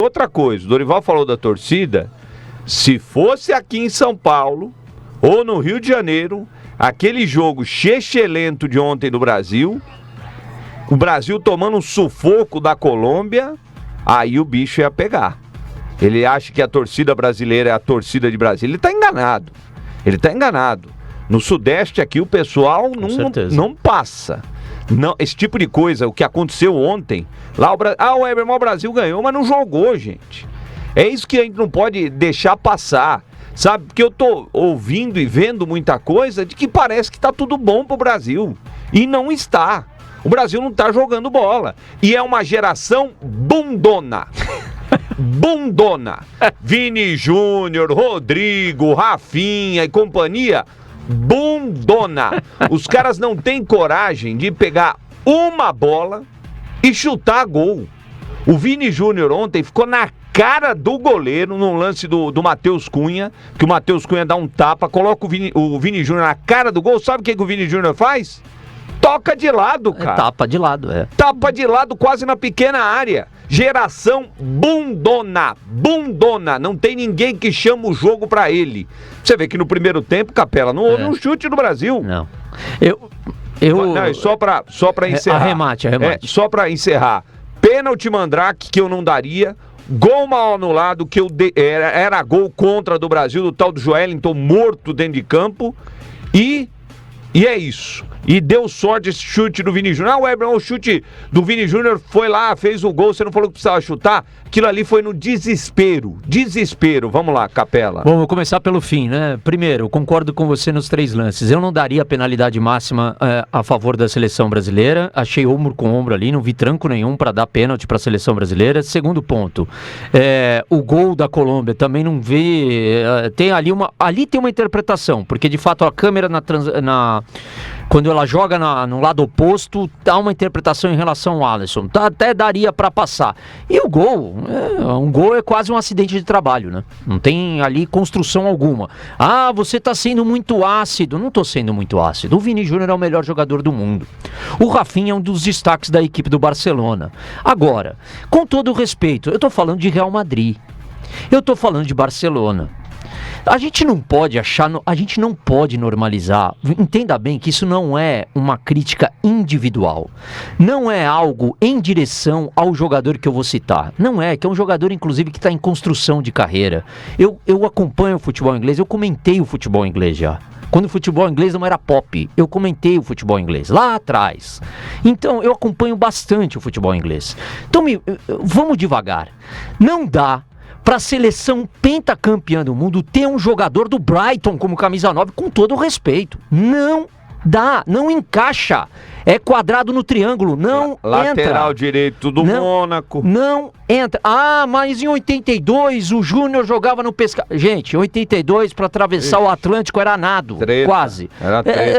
outra coisa, o Dorival falou da torcida, se fosse aqui em São Paulo ou no Rio de Janeiro, aquele jogo chechelento de ontem do Brasil, o Brasil tomando um sufoco da Colômbia, aí o bicho ia pegar. Ele acha que a torcida brasileira é a torcida de Brasília. Ele tá enganado. No Sudeste aqui o pessoal não passa. Não, esse tipo de coisa, o que aconteceu ontem, lá o Brasil ganhou, mas não jogou, gente. É isso que a gente não pode deixar passar, sabe? Porque eu tô ouvindo e vendo muita coisa de que parece que tá tudo bom pro Brasil. E não está. O Brasil não tá jogando bola. E é uma geração bundona. Bundona. Vini Júnior, Rodrigo, Rafinha e companhia, bundona. Os caras não têm coragem de pegar uma bola e chutar gol. O Vini Júnior ontem ficou na cara do goleiro num lance do Matheus Cunha, que o Matheus Cunha dá um tapa, coloca o Vini Júnior na cara do gol. Sabe o que o Vini Júnior faz? Toca de lado, cara. Tapa de lado, é. Tapa de lado quase na pequena área. Geração bundona. Não tem ninguém que chama o jogo pra ele. Você vê que no primeiro tempo, Capela, não houve um chute no Brasil. Não. Não, só pra encerrar. Arremate. Só pra encerrar. Pênalti Mandrake, que eu não daria. Gol mal anulado, que era gol contra do Brasil, do tal do Joelinton morto dentro de campo. E é isso. E deu sorte esse chute do Vini Júnior. O chute do Vini Júnior foi lá, fez o gol, você não falou que precisava chutar? Aquilo ali foi no desespero. Vamos lá, Capela. Bom, vou começar pelo fim, né? Primeiro, eu concordo com você nos 3 lances. Eu não daria penalidade máxima a favor da seleção brasileira. Achei ombro com ombro ali, não vi tranco nenhum para dar pênalti para a seleção brasileira. Segundo ponto, o gol da Colômbia também não vi. Tem ali tem uma interpretação, porque de fato a câmera quando ela joga no lado oposto, dá uma interpretação em relação ao Alisson. Até daria para passar. E o gol, um gol é quase um acidente de trabalho, né? Não tem ali construção alguma. Você tá sendo muito ácido. Não tô sendo muito ácido. O Vini Júnior é o melhor jogador do mundo. O Rafinha é um dos destaques da equipe do Barcelona. Agora, com todo o respeito, eu tô falando de Real Madrid. Eu tô falando de Barcelona. A gente não pode normalizar. Entenda bem que isso não é uma crítica individual. Não é algo em direção ao jogador que eu vou citar. Não é, que é um jogador, inclusive, que está em construção de carreira. Eu acompanho o futebol inglês, eu comentei o futebol inglês já. Quando o futebol inglês não era pop, eu comentei o futebol inglês, lá atrás. Então, eu acompanho bastante o futebol inglês. Então, vamos devagar. Não dá para a seleção pentacampeã do mundo ter um jogador do Brighton como camisa 9, com todo o respeito. Não dá, não encaixa. É quadrado no triângulo, não entra. Lateral direito do Mônaco. Não entra. Mas em 82 o Júnior jogava no Gente, em 82 para atravessar o Atlântico era nado, quase.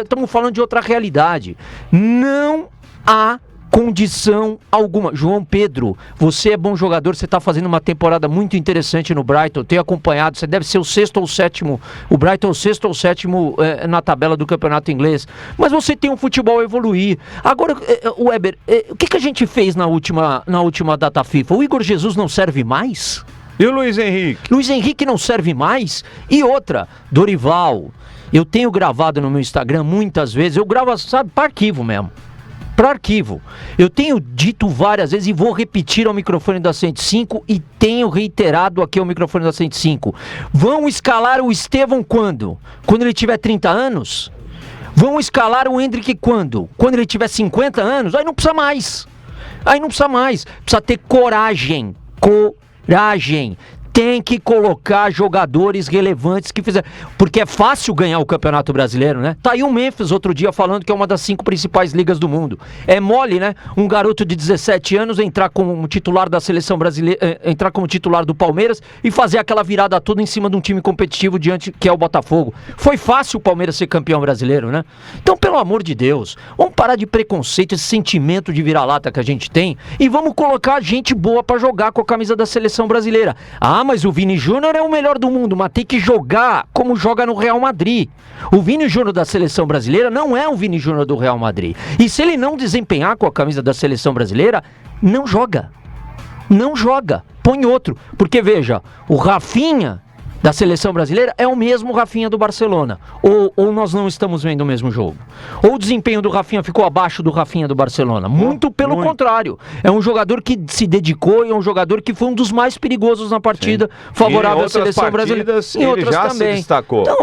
Estamos falando de outra realidade. Não há condição alguma. João Pedro, você é bom jogador, você está fazendo uma temporada muito interessante no Brighton, eu tenho acompanhado, você deve ser o 6º ou 7º, o Brighton é o 6º ou 7º na tabela do campeonato inglês, mas você tem um futebol a evoluir. Agora, Weber, o que a gente fez na última data FIFA? O Igor Jesus não serve mais? E o Luiz Henrique? Luiz Henrique não serve mais? E outra, Dorival, eu tenho gravado no meu Instagram muitas vezes, eu gravo, sabe, para arquivo mesmo. Para arquivo. Eu tenho dito várias vezes e vou repetir ao microfone da 105 e tenho reiterado aqui ao microfone da 105. Vão escalar o Estevão quando? Quando ele tiver 30 anos? Vão escalar o Endrick quando? Quando ele tiver 50 anos? Aí não precisa mais. Precisa ter coragem. Tem que colocar jogadores relevantes que fizeram. Porque é fácil ganhar o Campeonato Brasileiro, né? Tá aí o Memphis outro dia falando que é uma das 5 principais ligas do mundo. É mole, né? Um garoto de 17 anos entrar como titular da seleção brasileira, entrar como titular do Palmeiras e fazer aquela virada toda em cima de um time competitivo que é o Botafogo. Foi fácil o Palmeiras ser campeão brasileiro, né? Então, pelo amor de Deus, vamos parar de preconceito, esse sentimento de vira-lata que a gente tem e vamos colocar gente boa pra jogar com a camisa da seleção brasileira. Mas o Vini Júnior é o melhor do mundo, mas tem que jogar como joga no Real Madrid. O Vini Júnior da seleção brasileira não é o Vini Júnior do Real Madrid. E se ele não desempenhar com a camisa da seleção brasileira, não joga. Não joga, põe outro. Porque veja, o Rafinha da seleção brasileira é o mesmo Rafinha do Barcelona. Ou nós não estamos vendo o mesmo jogo? Ou o desempenho do Rafinha ficou abaixo do Rafinha do Barcelona? Muito pelo contrário. É um jogador que se dedicou e é um jogador que foi um dos mais perigosos na partida favorável à seleção brasileira. Em outras já também. Se destacou. Então,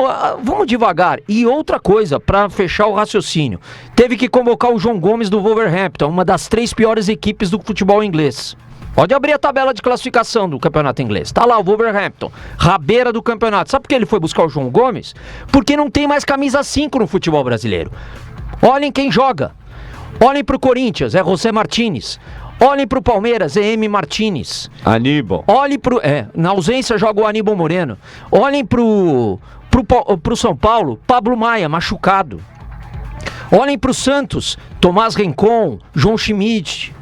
vamos devagar. E outra coisa, para fechar o raciocínio. Teve que convocar o João Gomes do Wolverhampton, uma das 3 piores equipes do futebol inglês. Pode abrir a tabela de classificação do campeonato inglês. Tá lá o Wolverhampton, rabeira do campeonato. Sabe por que ele foi buscar o João Gomes? Porque não tem mais camisa 5 no futebol brasileiro. Olhem quem joga. Olhem pro Corinthians, é José Martínez. Olhem pro Palmeiras, é M. Martínez. Aníbal. Olhem pro... na ausência joga o Aníbal Moreno. Olhem pro São Paulo, Pablo Maia, machucado. Olhem pro Santos, Tomás Rincon, João Schmidt.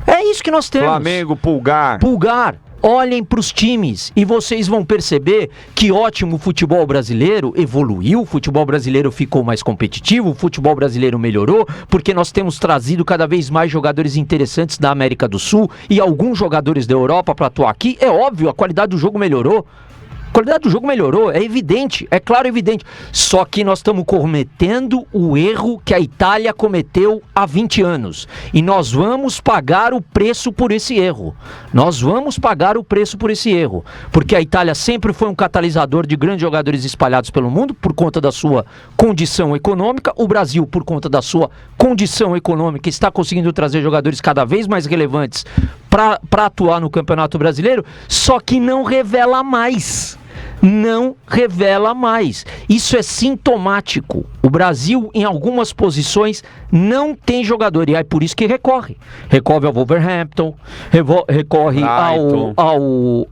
É isso que nós temos. Flamengo, Pulgar. Olhem para os times e vocês vão perceber que ótimo o futebol brasileiro evoluiu, o futebol brasileiro ficou mais competitivo, o futebol brasileiro melhorou, porque nós temos trazido cada vez mais jogadores interessantes da América do Sul e alguns jogadores da Europa para atuar aqui. É óbvio, a qualidade do jogo melhorou. A qualidade do jogo melhorou, é evidente, é claro, evidente. Só que nós estamos cometendo o erro que a Itália cometeu há 20 anos. E nós vamos pagar o preço por esse erro. Porque a Itália sempre foi um catalisador de grandes jogadores espalhados pelo mundo por conta da sua condição econômica. O Brasil, por conta da sua condição econômica, está conseguindo trazer jogadores cada vez mais relevantes para atuar no Campeonato Brasileiro, só que não revela mais. Isso é sintomático. O Brasil, em algumas posições, não tem jogador. E é por isso que recorre ao Wolverhampton, recorre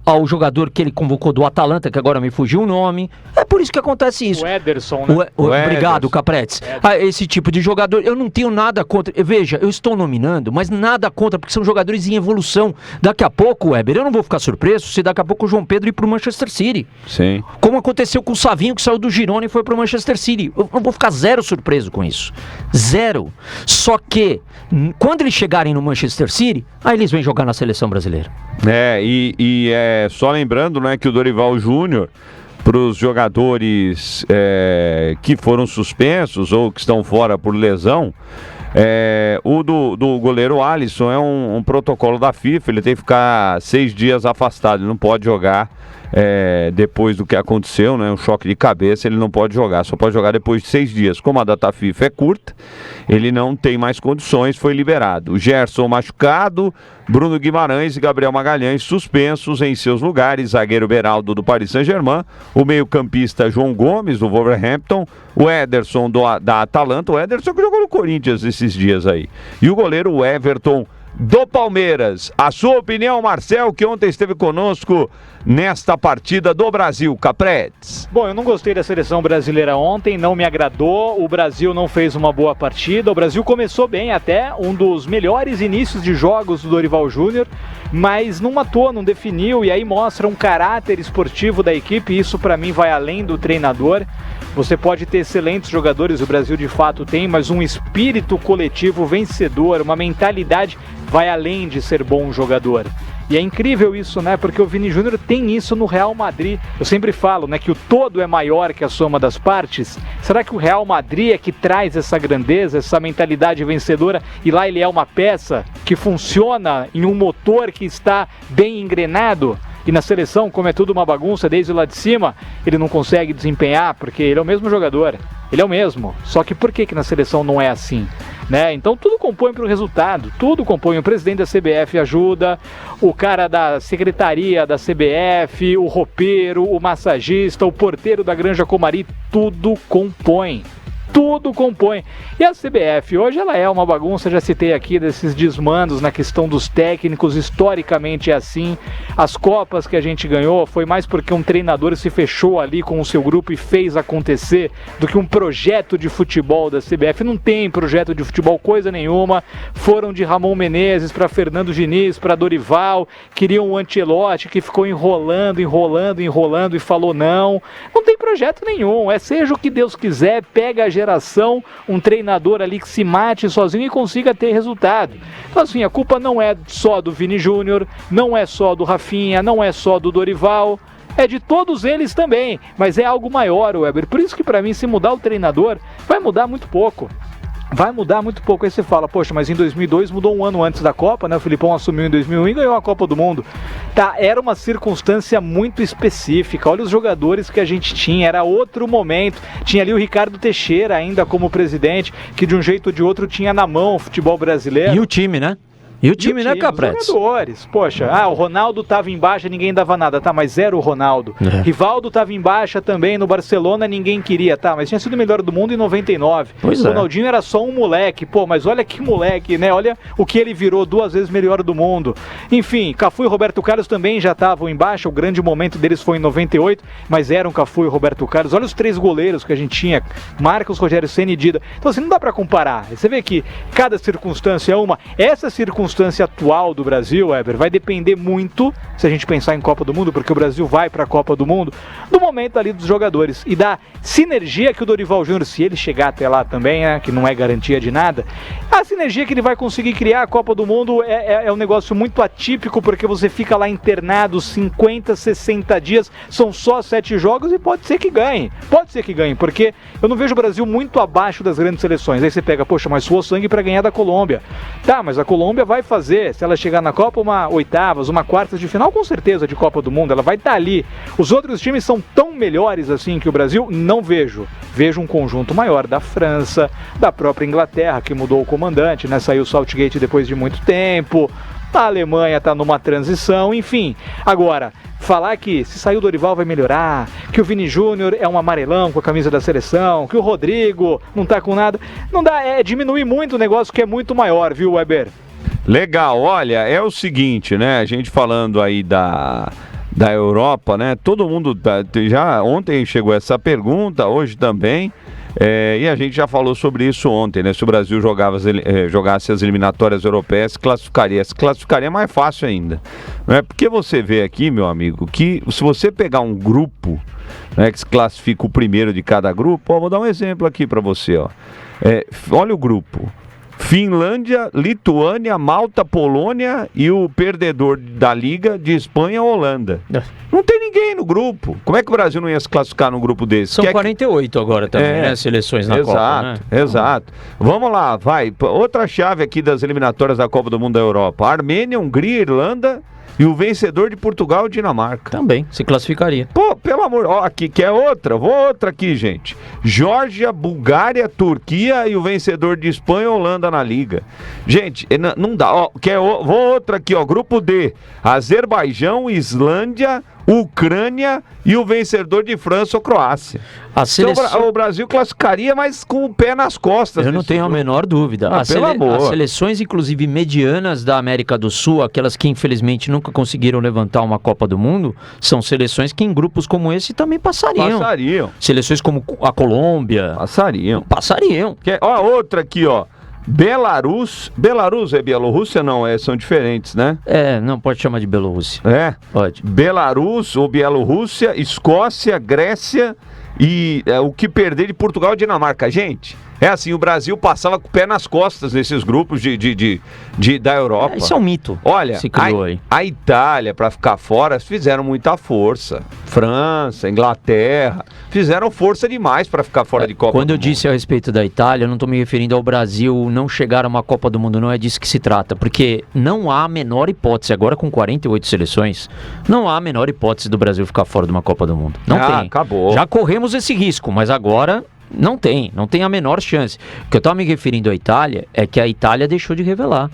ao jogador que ele convocou do Atalanta, que agora me fugiu o nome. É por isso que acontece isso. O Ederson, né? Obrigado, Capretes. Esse tipo de jogador, eu não tenho nada contra. Veja, eu estou nominando, mas nada contra, porque são jogadores em evolução. Daqui a pouco, Weber, eu não vou ficar surpreso se daqui a pouco o João Pedro ir pro Manchester City. Sim. Como aconteceu com o Savinho, que saiu do Girona e foi pro Manchester City. Eu não vou ficar zero surpreso com isso. Zero. Só que, quando eles chegarem no Manchester City, aí eles vêm jogar na seleção brasileira. Só lembrando, né, que o Dorival Júnior, para os jogadores que foram suspensos ou que estão fora por lesão, o do goleiro Alisson é um protocolo da FIFA, ele tem que ficar 6 dias afastado, ele não pode jogar depois do que aconteceu, né, um choque de cabeça, ele não pode jogar, só pode jogar depois de 6 dias. Como a data FIFA é curta, ele não tem mais condições, foi liberado. O Gerson machucado, Bruno Guimarães e Gabriel Magalhães suspensos em seus lugares, zagueiro Beraldo do Paris Saint-Germain, o meio-campista João Gomes do Wolverhampton, o Ederson da Atalanta, o Ederson que jogou no Corinthians esses dias aí, e o goleiro Everton do Palmeiras. A sua opinião, Marcel, que ontem esteve conosco nesta partida do Brasil, Capretes? Bom, eu não gostei da seleção brasileira ontem, não me agradou, o Brasil não fez uma boa partida, o Brasil começou bem até, um dos melhores inícios de jogos do Dorival Júnior, mas não atuou, não definiu, e aí mostra um caráter esportivo da equipe, e isso pra mim vai além do treinador. Você pode ter excelentes jogadores, o Brasil de fato tem, mas um espírito coletivo vencedor, uma mentalidade vai além de ser bom jogador. E é incrível isso, né? Porque o Vini Júnior tem isso no Real Madrid. Eu sempre falo, né, que o todo é maior que a soma das partes. Será que o Real Madrid é que traz essa grandeza, essa mentalidade vencedora, e lá ele é uma peça que funciona em um motor que está bem engrenado? E na seleção, como é tudo uma bagunça desde lá de cima, ele não consegue desempenhar, porque ele é o mesmo jogador, ele é o mesmo. Só que por que na seleção não é assim? Né? Então tudo compõe para o resultado, tudo compõe. O presidente da CBF ajuda, o cara da secretaria da CBF, o roupeiro, o massagista, o porteiro da Granja Comari, tudo compõe. Tudo compõe. E a CBF hoje ela é uma bagunça, já citei aqui desses desmandos na questão dos técnicos, historicamente é assim. As Copas que a gente ganhou foi mais porque um treinador se fechou ali com o seu grupo e fez acontecer do que um projeto de futebol da CBF. Não tem projeto de futebol coisa nenhuma. Foram de Ramon Menezes para Fernando Diniz, para Dorival, queriam o Ancelotti que ficou enrolando e falou não. Não tem projeto nenhum, seja o que Deus quiser, pega a geração geração, um treinador ali que se mate sozinho e consiga ter resultado. Então assim, a culpa não é só do Vini Júnior, não é só do Rafinha, não é só do Dorival, é de todos eles também, mas é algo maior, Weber. Por isso que pra mim, se mudar o treinador, vai mudar muito pouco. Vai mudar muito pouco. Aí você fala, poxa, mas em 2002 mudou um ano antes da Copa, né? O Filipão assumiu em 2001 e ganhou a Copa do Mundo. Tá, era uma circunstância muito específica. Olha os jogadores que a gente tinha, era outro momento. Tinha ali o Ricardo Teixeira ainda como presidente, que de um jeito ou de outro tinha na mão o futebol brasileiro. E o time, né? E o time, né, Capretz? Os jogadores. Poxa, o Ronaldo tava em baixa, ninguém dava nada, tá, mas era o Ronaldo. Rivaldo tava em baixa também no Barcelona, ninguém queria, tá, mas tinha sido o melhor do mundo em 99. Pois Ronaldinho era só um moleque, pô, mas olha que moleque, né? Olha o que ele virou, 2 vezes melhor do mundo. Enfim, Cafu e Roberto Carlos também já estavam em baixa, o grande momento deles foi em 98, mas eram Cafu e Roberto Carlos. Olha os 3 goleiros que a gente tinha, Marcos, Rogério Ceni e Dida. Então assim, não dá pra comparar. Você vê que cada circunstância é uma. Essa circunstância atual do Brasil, Weber, vai depender muito, se a gente pensar em Copa do Mundo, porque o Brasil vai para a Copa do Mundo, do momento ali dos jogadores e da sinergia que o Dorival Júnior, se ele chegar até lá também, né, que não é garantia de nada, a sinergia que ele vai conseguir criar. A Copa do Mundo é um negócio muito atípico, porque você fica lá internado 50, 60 dias, são só 7 jogos e pode ser que ganhe, porque eu não vejo o Brasil muito abaixo das grandes seleções. Aí você pega, poxa, mas suou sangue para ganhar da Colômbia. Tá, mas a Colômbia vai fazer, se ela chegar na Copa, uma oitavas, uma quartas de final, com certeza, de Copa do Mundo, ela vai estar ali. Os outros times são tão melhores assim que o Brasil? Não vejo. Vejo um conjunto maior da França, da própria Inglaterra, que mudou o comandante, né? Saiu o Southgate depois de muito tempo. A Alemanha está numa transição, enfim. Agora, falar que se sair o Dorival vai melhorar, que o Vini Júnior é um amarelão com a camisa da seleção, que o Rodrigo não tá com nada, não dá, diminuir muito o negócio que é muito maior, viu, Weber? Legal, olha, é o seguinte, né, a gente falando aí da Europa, né, todo mundo, já ontem chegou essa pergunta, hoje também, e a gente já falou sobre isso ontem, né, se o Brasil jogasse as eliminatórias europeias, se classificaria mais fácil ainda, né, porque você vê aqui, meu amigo, que se você pegar um grupo, né, que se classifica o primeiro de cada grupo, vou dar um exemplo aqui para você, ó, olha o grupo. Finlândia, Lituânia, Malta, Polônia e o perdedor da Liga de Espanha, Holanda. Não tem ninguém no grupo. Como é que o Brasil não ia se classificar num grupo desse? São 48 agora também, né? Seleções na Copa, né? Exato. Vamos lá, vai. Outra chave aqui das eliminatórias da Copa do Mundo da Europa. Armênia, Hungria, Irlanda e o vencedor de Portugal e Dinamarca. Também, se classificaria. Pô, pelo amor, ó, aqui, quer outra? Vou outra aqui, gente. Geórgia, Bulgária, Turquia e o vencedor de Espanha e Holanda na Liga. Gente, não dá, ó, vou outra aqui, ó, grupo D. Azerbaijão, Islândia, Ucrânia e o vencedor de França ou Croácia. Então, o Brasil classificaria, mas com o pé nas costas. Eu não tenho a menor dúvida. As seleções, inclusive medianas da América do Sul, aquelas que infelizmente nunca conseguiram levantar uma Copa do Mundo, são seleções que em grupos como esse também passariam. Seleções como a Colômbia. Passariam. Ó, outra aqui, ó. Belarus é Bielorrússia? Não, são diferentes, né? Não pode chamar de Bielorrússia. Pode. Belarus ou Bielorrússia, Escócia, Grécia e o que perder de Portugal e Dinamarca. Gente, assim, o Brasil passava com o pé nas costas nesses grupos da Europa. Isso é um mito. Olha, se criou aí. A Itália, para ficar fora, fizeram muita força. França, Inglaterra, fizeram força demais para ficar fora de Copa do Mundo. Quando eu disse a respeito da Itália, eu não estou me referindo ao Brasil não chegar a uma Copa do Mundo, não é disso que se trata, porque não há a menor hipótese, agora com 48 seleções, não há a menor hipótese do Brasil ficar fora de uma Copa do Mundo. Não tem. Acabou. Já corremos esse risco, mas agora não tem a menor chance. O que eu estava me referindo à Itália é que a Itália deixou de revelar.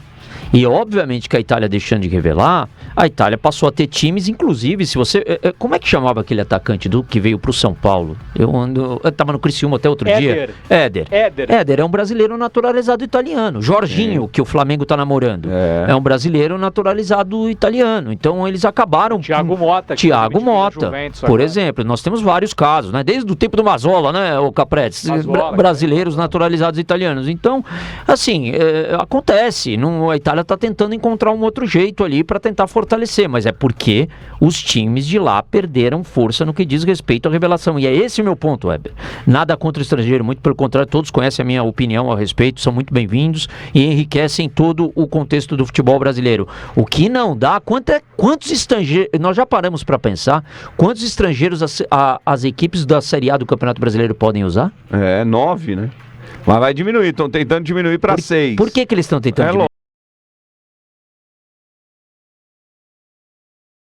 E obviamente que a Itália deixando de revelar, a Itália passou a ter times, inclusive, se você... Como é que chamava aquele atacante que veio pro São Paulo? Eu tava no Criciúma até outro dia. Éder é um brasileiro naturalizado italiano. Jorginho, que o Flamengo tá namorando, é um brasileiro naturalizado italiano. Então eles acabaram... Thiago Motta, por exemplo. Nós temos vários casos, né? Desde o tempo do Mazzola, né, o Capretz? Brasileiros naturalizados italianos. Então, assim, acontece. A Itália Itália está tentando encontrar um outro jeito ali para tentar fortalecer, mas é porque os times de lá perderam força no que diz respeito à revelação. E é esse o meu ponto, Weber. Nada contra o estrangeiro, muito pelo contrário, todos conhecem a minha opinião a respeito, são muito bem-vindos e enriquecem todo o contexto do futebol brasileiro. O que não dá, quantos estrangeiros, nós já paramos para pensar, quantos estrangeiros as equipes da Série A do Campeonato Brasileiro podem usar? 9, né? Mas vai diminuir, estão tentando diminuir para 6. Por que eles estão tentando diminuir?